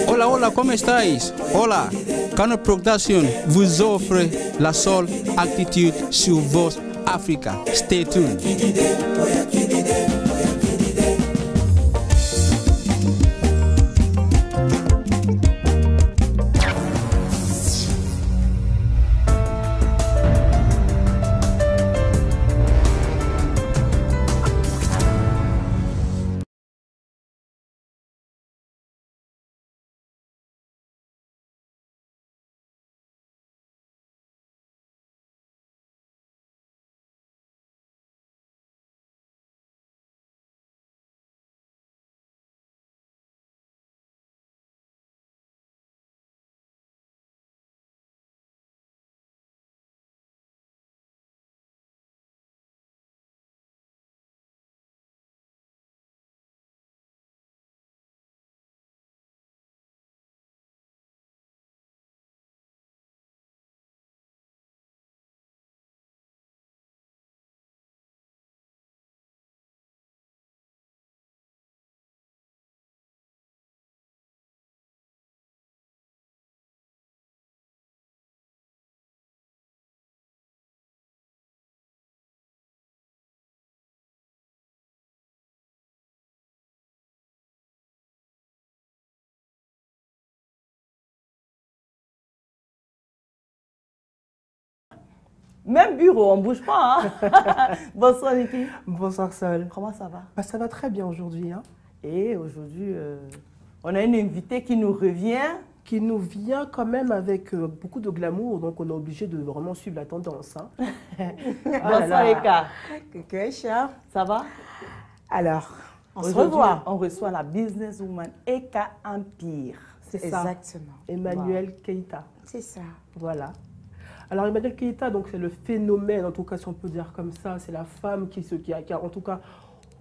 Hola, hola, ¿cómo estáis? Hola, Cano Production vous offre la seule attitude sur Voz Africa. Stay tuned. Même bureau, on ne bouge pas. Hein. Bonsoir Niki. Bonsoir Sol. Comment ça va? Bah, ça va très bien aujourd'hui. Hein. Et aujourd'hui, on a une invitée qui nous revient. Qui nous vient quand même avec beaucoup de glamour, donc on est obligé de vraiment suivre la tendance. Hein. Bonsoir Eka. Coucou Aïcha. Ça va? Alors, on se Aujourd'hui, revoit. on reçoit la businesswoman Eka Empire. C'est ça. Exactement. Emmanuel Keïta. C'est ça. Voilà. Alors Emmanuel Keïta, donc c'est le phénomène, en tout cas si on peut dire comme ça, c'est la femme qui a en tout cas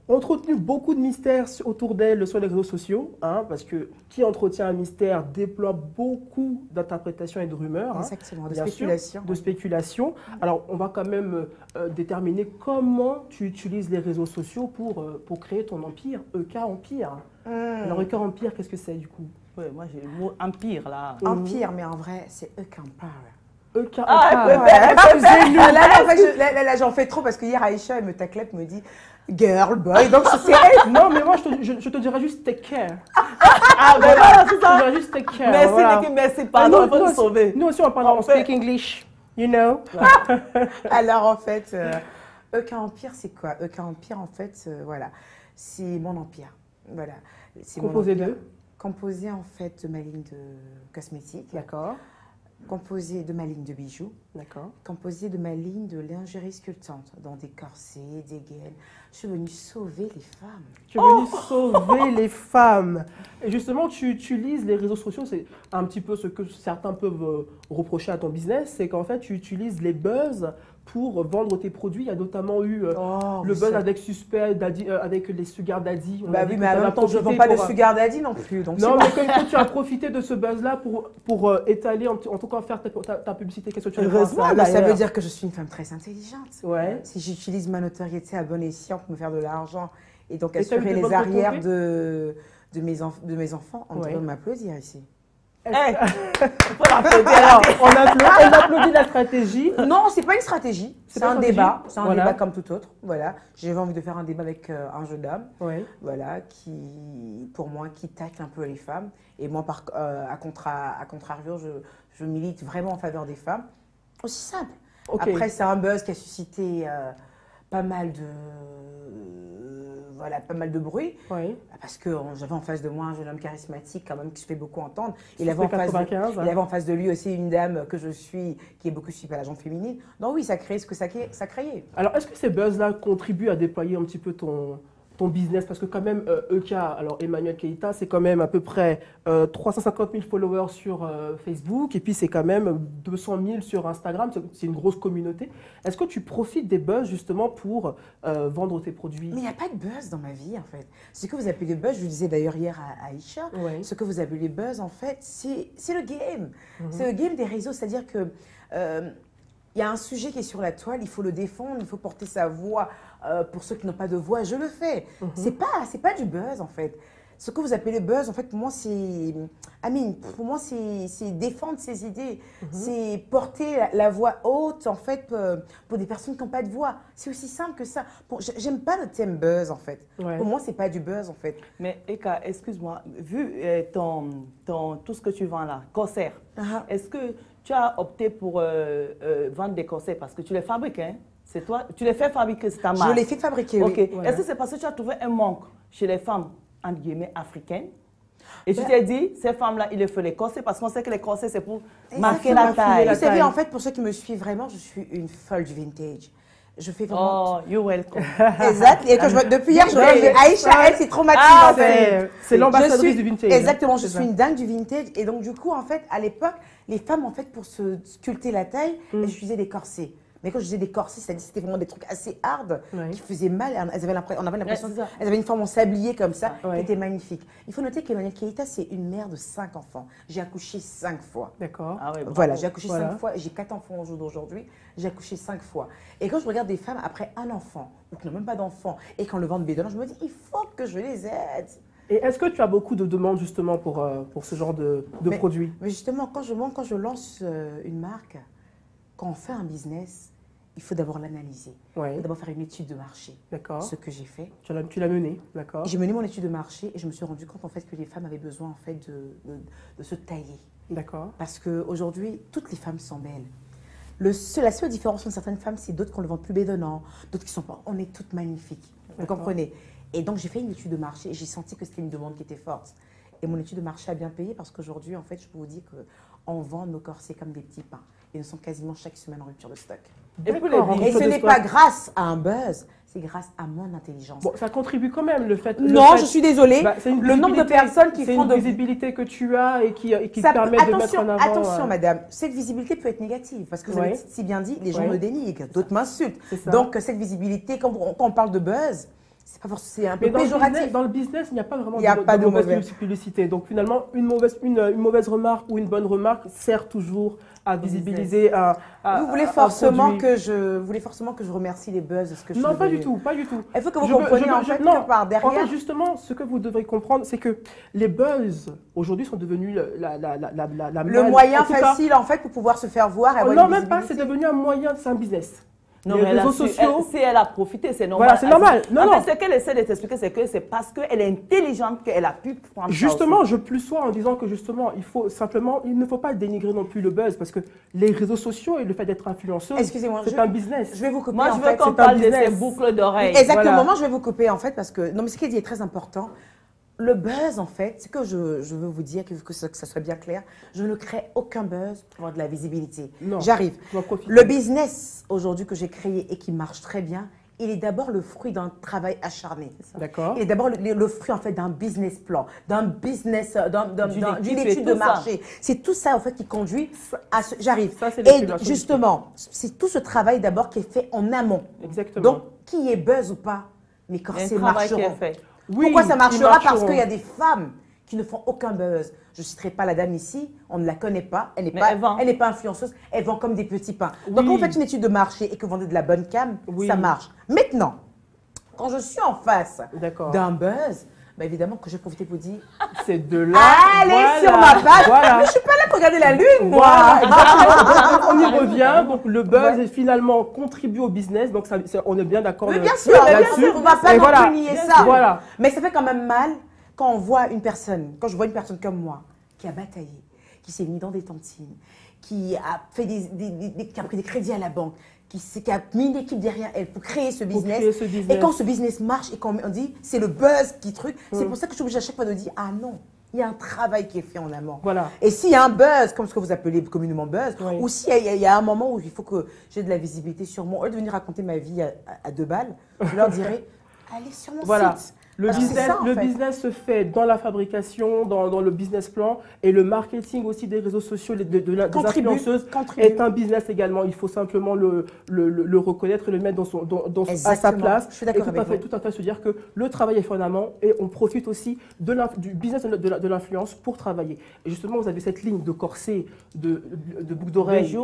entretenu beaucoup de mystères autour d'elle sur les réseaux sociaux, hein, parce que qui entretient un mystère déploie beaucoup d'interprétations et de rumeurs. Exactement, hein, de bien spéculation. sûr, de spéculation. Alors on va quand même déterminer comment tu utilises les réseaux sociaux pour créer ton empire, EK Empire. Alors EK Empire, qu'est-ce que c'est du coup? Ouais, moi j'ai le mot empire là. Empire, mais en vrai, c'est eux qui en parlent. EK Ah, Empire. Excusez-nous. Là, j'en fais trop parce que hier, Aïcha, elle me taclette, me dit girl, boy. Donc, c'est Non, mais moi, je te dirais juste take care. Ah, ben voilà, c'est Je te ça. dirais juste take care. Merci voilà. Niki, merci, pardon, on va nous sauver. Nous aussi, on parle en speak English, you know. Alors, en fait, EK Empire, c'est quoi? EK Empire, en fait, voilà, c'est mon empire. Voilà. Composé de? Composé, en fait, de ma ligne de cosmétiques. D'accord. Composé de ma ligne de bijoux. D'accord. Composé de ma ligne de lingerie sculptante, dans des corsets, des gaines. Je suis venue sauver les femmes. Tu es venue sauver les femmes. Et justement, tu utilises les réseaux sociaux, c'est un petit peu ce que certains peuvent reprocher à ton business, c'est qu'en fait, tu utilises les buzz pour vendre tes produits. Il y a notamment eu le buzz avec Suspect, avec les Sugar Daddy. On Bah a oui, dit mais que en tu même avais temps, je ne vends profité pas de pour, Sugar Daddy non plus. Donc non, mais quand tu as profité de ce buzz-là pour étaler, en tout cas faire ta publicité, qu'est-ce que tu as heureusement, pensé bah, ça veut d'ailleurs? dire que je suis une femme très intelligente. Ouais. Si j'utilise ma notoriété à bon escient pour me faire de l'argent et donc Et t'as eu assurer des les bonnes arrières retombées de mes enfants, on devrait m'applaudir ici. Hey, faut l'applaudir. Alors, on applaudit la stratégie. Non, c'est pas une stratégie, c'est un débat. C'est un Voilà. débat comme tout autre. Voilà. J'avais envie de faire un débat avec un jeune homme, Ouais. voilà, pour moi, qui tacle un peu les femmes. Et moi, à contrario, je milite vraiment en faveur des femmes. Aussi simple. Ok. Après, c'est un buzz qui a suscité pas mal de bruit. Oui. Parce que j'avais en face de moi un jeune homme charismatique quand même qui se fait beaucoup entendre. Il Ça avait, fait 95, il avait en face de lui aussi une dame que je suis, qui est beaucoup suivie à la gente féminine. Donc oui, ça crée ce que ça créait. Alors, est-ce que ces buzz-là contribuent à déployer un petit peu ton business? Parce que quand même, EK, alors Emmanuel Keïta, c'est quand même à peu près 350 000 followers sur Facebook et puis c'est quand même 200 000 sur Instagram. C'est une grosse communauté. Est-ce que tu profites des buzz justement pour vendre tes produits? Mais il n'y a pas de buzz dans ma vie en fait. Ce que vous appelez buzz, je vous disais d'ailleurs hier à Aïcha, Ouais. ce que vous appelez buzz en fait, c'est le game. C'est le game des réseaux, c'est-à-dire que il y a un sujet qui est sur la toile, il faut le défendre, il faut porter sa voix pour ceux qui n'ont pas de voix. Je le fais. C'est pas du buzz en fait. Ce que vous appelez buzz, en fait, pour moi, c'est pour moi, c'est défendre ses idées. C'est porter la voix haute, en fait, pour des personnes qui n'ont pas de voix. C'est aussi simple que ça. J'aime pas le thème buzz, en fait. Ouais. Pour moi, c'est pas du buzz, en fait. Mais Eka, excuse-moi, vu tout ce que tu vends là, corsaire, est-ce que tu as opté pour vendre des corsets parce que tu les fabriques, hein? C'est toi, tu les fais fabriquer, c'est ta marque. Je les fais fabriquer, Ok. oui. Est-ce que c'est parce que tu as trouvé un manque chez les femmes, entre guillemets, africaines? Et tu t'es dit, ces femmes-là, il les faut les corsets parce qu'on sait que les corsets, c'est pour marquer la taille. Vous savez, en fait, pour ceux qui me suivent vraiment, je suis une folle du vintage. Je fais vraiment... Oh, you're welcome. Exact. Et quand depuis hier, je regarde Aïcha, elle, c'est traumatisant. Ah, c'est l'ambassadrice du vintage. Exactement, je suis une dingue du vintage. Et donc, du coup, en fait, à l'époque, les femmes, en fait, pour se sculpter la taille, elles utilisaient des corsets. Mais quand je disais des corsets, c'est-à-dire c'était vraiment des trucs assez hard, qui faisaient mal. On avait l'impression qu'elles avaient une forme en sablier comme ça, qui était magnifique. Il faut noter qu'Emmanuelle Keïta, c'est une mère de 5 enfants. J'ai accouché 5 fois. D'accord. Ah ouais, Voilà, j'ai accouché 5 fois et j'ai 4 enfants au jour d'aujourd'hui. J'ai accouché 5 fois. Et quand je regarde des femmes après un enfant, ou qui n'ont même pas d'enfant, et qui ont le ventre bédonnant, je me dis, il faut que je les aide. Et est-ce que tu as beaucoup de demandes justement pour ce genre de produits? Mais justement, quand je lance une marque, quand on fait un business, il faut d'abord l'analyser. Ouais. Il faut d'abord faire une étude de marché. D'accord. Ce que j'ai fait. Tu l'as mené, d'accord. J'ai mené mon étude de marché et je me suis rendu compte en fait que les femmes avaient besoin en fait de se tailler. D'accord. Parce qu'aujourd'hui, toutes les femmes sont belles. La seule différence entre certaines femmes, c'est d'autres qu'on le vend plus bédonnant, d'autres qui sont pas. On est toutes magnifiques. Vous comprenez? Et donc j'ai fait une étude de marché et j'ai senti que c'était une demande qui était forte. Et mon étude de marché a bien payé parce qu'aujourd'hui, en fait, je peux vous dire qu'on vend nos corsets comme des petits pains. Et nous sommes quasiment chaque semaine en rupture de stock. Et ce n'est pas grâce à un buzz, c'est grâce à mon intelligence. Bon, ça contribue quand même le fait. Je suis désolée. Le nombre de personnes qui font de visibilité que tu as et qui te permet de mettre en avant. Attention, madame, cette visibilité peut être négative parce que vous avez si bien dit, les gens me dénigrent, d'autres m'insultent. Donc cette visibilité, quand on parle de buzz, c'est pas forcément, c'est un peu péjoratif. Dans le business, il n'y a pas vraiment de mauvaise publicité. Donc finalement, une mauvaise remarque ou une bonne remarque sert toujours à visibiliser. Vous voulez forcément que je remercie les buzz de ce que je fais. Non, pas du tout, pas du tout. Il faut que vous compreniez en fait que par derrière. En fait, justement, ce que vous devrez comprendre, c'est que les buzz aujourd'hui sont devenus le moyen facile en fait pour pouvoir se faire voir. Non, même pas. C'est devenu un moyen, c'est un business. Non, les réseaux sociaux. Si elle a profité, c'est normal. Voilà, c'est normal. Non. Ce qu'elle essaie de t'expliquer, c'est que c'est parce qu'elle est intelligente qu'elle a pu prendre justement, je plus sois en disant que justement, il ne faut pas dénigrer non plus le buzz parce que les réseaux sociaux et le fait d'être influenceuse, c'est un business. Je vais vous couper. Moi, je veux qu'on parle de ces boucles d'oreilles. Exactement. Voilà. Moi, je vais vous couper en fait parce que non, mais ce qu'elle dit est très important. Le buzz, en fait, c'est que je veux vous dire, que ça soit bien clair, je ne crée aucun buzz pour avoir de la visibilité. J'arrive. Le business, aujourd'hui, que j'ai créé et qui marche très bien, il est d'abord le fruit d'un travail acharné. D'accord. Il est d'abord le fruit, en fait, d'un business plan, d'une étude de marché. C'est tout ça, en fait, qui conduit à ce... J'arrive. Et justement, c'est tout ce travail d'abord qui est fait en amont. Exactement. Donc, qui est buzz ou pas, mes corsets marcheront. Oui, pourquoi ça marchera? Parce qu'il y a des femmes qui ne font aucun buzz. Je ne citerai pas la dame ici, on ne la connaît pas, elle n'est pas influenceuse, elle vend comme des petits pains. Donc quand vous faites une étude de marché et que vous vendez de la bonne cam, ça marche. Maintenant, quand je suis en face d'un buzz, bah évidemment que je vais profiter pour dire c'est de là. Allez sur ma page. Mais je ne suis pas là pour regarder la lune, moi. On y revient. Donc le buzz finalement contribue au business. Donc on est bien d'accord. Mais bien sûr, on ne va pas non plus nier ça. Voilà. Mais ça fait quand même mal quand on voit une personne, quand je vois une personne comme moi qui a bataillé, qui s'est mis dans des tantines, qui a fait qui a pris des crédits à la banque, qui a mis une équipe derrière elle pour créer ce business. Et quand ce business marche et qu'on dit c'est le buzz qui truc, c'est pour ça que je suis obligée à chaque fois de dire ah non, il y a un travail qui est fait en amont. Voilà. Et s'il y a un buzz, comme ce que vous appelez communément buzz, ou s'il y a un moment où il faut que j'ai de la visibilité sur moi, au lieu de venir raconter ma vie à 2 balles, je leur dirais allez sur mon site. Le business se fait dans la fabrication, dans le business plan et le marketing aussi des réseaux sociaux, des influenceuses est un business également. Il faut simplement le reconnaître et le mettre à sa place. Je suis d'accord avec vous. Tout à fait se dire que le travail est fait en amont et on profite aussi du business de l'influence pour travailler. Et justement, vous avez cette ligne de corset, de boucles d'oreilles,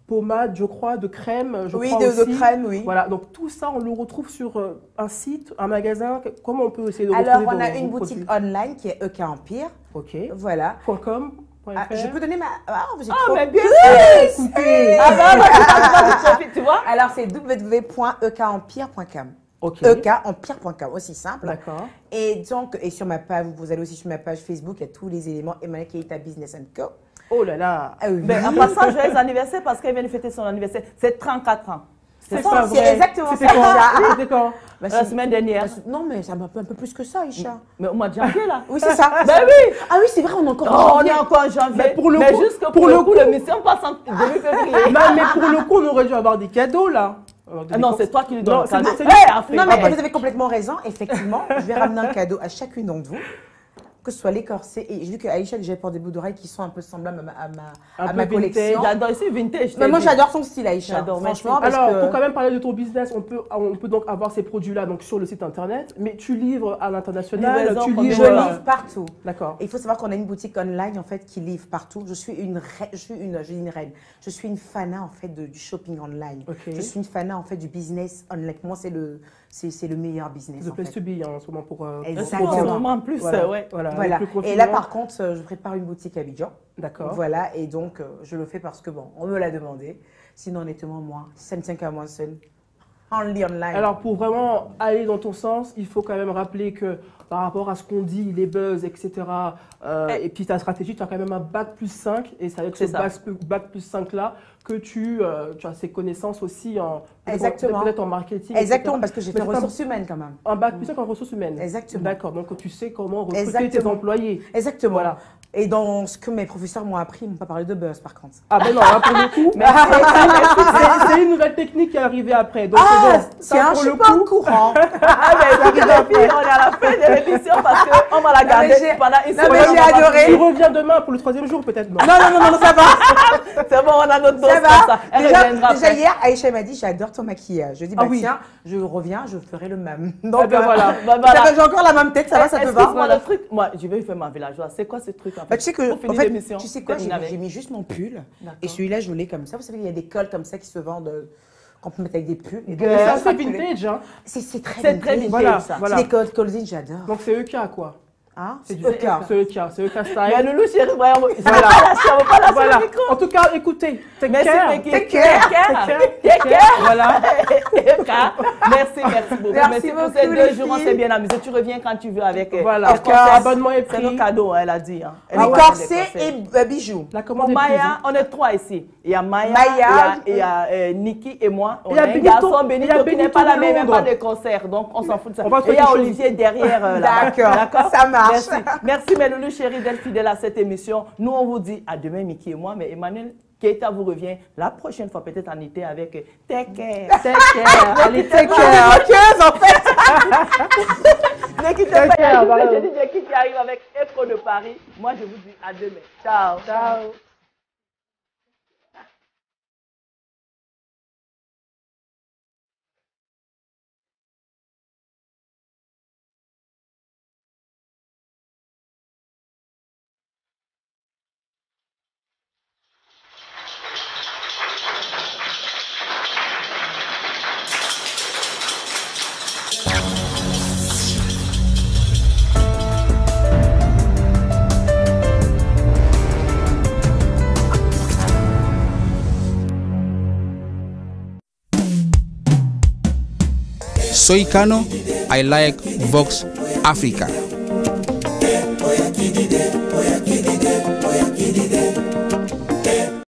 pommade, je crois, de crème, je Oui, crois de aussi. crème, oui. Voilà, donc tout ça, on le retrouve sur un site, un magasin. Comment on peut essayer de Alors, retrouver on a vos une produits? boutique online qui est EK Empire. Ok. Voilà. .com. Ah, je peux donner ma... Ah, j'ai Ah, trop... mais bien sûr. Écoutez. Ah, bah, tu vois. Alors, c'est www.ekempire.com. Ok. ekempire.com, aussi simple. D'accord. Et donc, et sur ma page, vous allez aussi sur ma page Facebook, il y a tous les éléments Emmanuel Keita Business Co. Oh là là. Ah oui. Mais en passant, joyeux anniversaire parce qu'elle vient de fêter son anniversaire. C'est 34 ans. C'est ça, pas c'est vrai. exactement C'était ça, quand? Aïcha. C'était quand? Bah, La c'est- semaine dernière. Non, mais ça m'a un peu plus que ça, Aïcha. Mais au mois de janvier, là. Oui, c'est ça. Ben oui. Ah oui, c'est vrai, on est encore en Oh, on janvier. est encore en janvier. Mais pour le coup- juste que pour pour le le coup, coup- l'émission passe en début février. Non, mais pour le coup, on aurait dû avoir des cadeaux là. Ah non, c'est toi qui lui donnes Non, le c'est- cadeau. c'est- Hey, Afrique. Non, mais Ah bah. vous avez complètement raison. Effectivement, je vais ramener un cadeau à chacune d'entre vous. Que ce soit les corsets. Et j'ai vu qu'Aïcha, déjà, porte des bouts d'oreilles qui sont un peu semblables à Un ma peu collection. vintage. J'adore ici vintage. Mais moi, j'adore son style, Aïcha. J'adore, merci. Franchement, parce Alors, que... pour quand même parler de ton business, on peut donc avoir ces produits-là donc sur le site internet, mais tu livres à l'international, Livraison, tu combien livres. Je livre partout. D'accord. Et il faut savoir qu'on a une boutique online en fait qui livre partout. Je dis une reine. Je suis une fana en fait du shopping online. Ok. Je suis une fana en fait du business online. Pour moi, c'est le meilleur business. The en place fait. to be hein, en ce moment pour. Exactement. En ce moment, en plus, Voilà. ouais. Voilà. Voilà. avec le Et là, confinement. par contre, je prépare une boutique à Abidjan. D'accord. Voilà. Et donc, je le fais parce que bon, on me l'a demandé. Sinon, honnêtement, moi, ça ne tient qu'à moi seul. Only online. Alors, pour vraiment aller dans ton sens, il faut quand même rappeler que par rapport à ce qu'on dit, les buzz, etc., et puis ta stratégie, tu as quand même un bac plus 5, et c'est avec ce C'est ça. bac plus 5-là que tu as ces connaissances aussi en Exactement. peut-être en marketing. Exactement, etc. parce que j'ai Mais fait c'est pas- ressources humaines quand même. Un bac plus 5 en ressources humaines. Exactement. D'accord, donc tu sais comment recruter tes Exactement. employés. Exactement. Voilà. Et dans ce que mes professeurs m'ont appris, ils ne m'ont pas parlé de buzz par contre. Ah ben non, là pour le coup, c'est une nouvelle technique qui est arrivée après. Donc Ah, bon, ça, tiens, pour je suis le pas au coup, courant. Ah, mais écoutez, les filles, on est à la fin de l'émission parce qu'on va la garder mais j'ai- pendant une non, semaine. mais j'ai On va- adoré. tu reviens demain pour le 3e jour peut-être, non? Non, ça va. C'est bon, on a notre dose Ça comme va. ça. Elle Déjà reviendra après. hier, Aïcha m'a dit, j'adore ton maquillage. Je dis, bah Ah oui. tiens, je reviens, je ferai le même. Ah Donc, ben voilà. Bah, voilà. j'ai encore la même tête, ça va, ça te va? Excuse-moi, le truc, moi, je vais faire ma villageoise. C'est quoi ce truc en fait? Bah, tu sais que, Pour finir en fait, l'émission, tu sais quoi, terminer avec. j'ai mis juste mon pull. D'accord. Et celui-là, je l'ai comme ça. Vous savez, il y a des cols comme ça qui se vendent, qu'on peut mettre avec des pulls. Et donc, Mais c'est ça, assez ça, tu les- vintage, hein. C'est très C'est très vintage, Voilà, ça. voilà. C'est des cols Colzine, j'adore. Donc c'est EK quoi. Hein? C'est C'est du EK. C'est EK Mais style. Loulou, chérie, voyons, je ne Voilà. veux pas lâcher Voilà. le micro. En tout cas, écoutez, take Merci, care. Becky. Take care. Take care. Voilà. Merci beaucoup. Merci pour beaucoup, ces 2 les jours, on filles. s'est bien amusé. Tu reviens quand tu veux avec Voilà. les corsets. Abonnement et C'est prix. nos cadeaux, elle a dit. Hein. Elle Les a dit corsets des corsets. et bijoux. La Pour commande est prise, Maya, hein. on est 3 ici. Il y a Maya, Maya, il y a Niki et moi. On Il y a a un Benito, garçon, il y a Benito, qui n'est Benito pas là, de mais même pas Londres. de concert. Donc, on s'en fout de ça. On va Et trouver il y a quelque chose. Olivier derrière là-bas. D'accord, ça marche. Merci. Merci, mes loulous chéris, d'être fidèles à cette émission. Nous, on vous dit à demain, Mickey et moi. Mais Emmanuel Keita vous revient la prochaine fois, peut-être en été, avec Take Care. Take care. Allez, take C'est care. roqueuse, en fait. Ne quittez pas, il y a Care, juste voilà. le Jenny Jackie qui arrive avec Echo de Paris. Moi, je vous dis à demain. Ciao. Ciao. Soy Kano, I like Vox Africa.